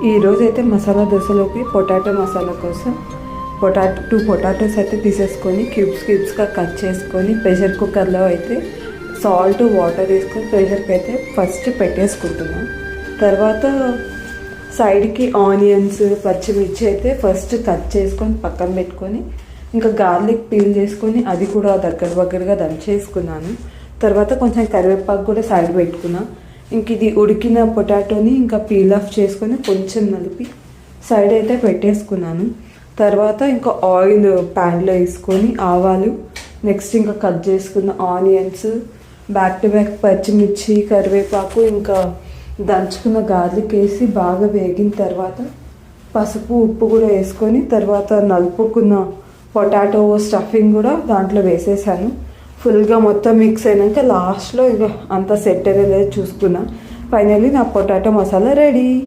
ఈరోజు అయితే మసాలా దోశలోకి పొటాటో మసాలా కోసం టూ పొటాటోస్ అయితే తీసేసుకొని క్యూబ్స్గా కట్ చేసుకొని ప్రెషర్ కుక్కర్లో అయితే సాల్ట్ వాటర్ వేసుకొని ప్రెషర్కి అయితే ఫస్ట్ పెట్టేసుకుంటున్నాను. తర్వాత సైడ్కి ఆనియన్స్ పచ్చిమిర్చి అయితే ఫస్ట్ కట్ చేసుకొని పక్కన పెట్టుకొని ఇంకా గార్లిక్ పీల్ చేసుకొని అది కూడా దగ్గరగా దంచేసుకున్నాను. తర్వాత కొంచెం కరివేపాకు కూడా సైడ్ పెట్టుకున్నా. ఇంక ఇది ఉడికిన పొటాటోని ఇంకా పీల్ ఆఫ్ చేసుకొని కొంచెం నలిపి సైడ్ అయితే పెట్టేసుకున్నాను. తర్వాత ఇంకా ఆయిల్ ప్యాన్లో వేసుకొని ఆవాలు, నెక్స్ట్ ఇంకా కట్ చేసుకున్న ఆనియన్స్, బ్యాక్ టు బ్యాక్ పచ్చిమిర్చి, కరివేపాకు, ఇంకా దంచుకున్న గార్లిక్ వేసి బాగా వేగిన తర్వాత పసుపు ఉప్పు కూడా వేసుకొని తర్వాత నలుపుకున్న పొటాటో స్టఫింగ్ కూడా దాంట్లో వేసేసాను. ఫుల్గా మొత్తం మిక్స్ అయినాక లాస్ట్లో ఇక అంతా సెట్ అయ్యేది చూసుకున్నా. ఫైనల్లీ నా పొటాటో మసాలా రెడీ.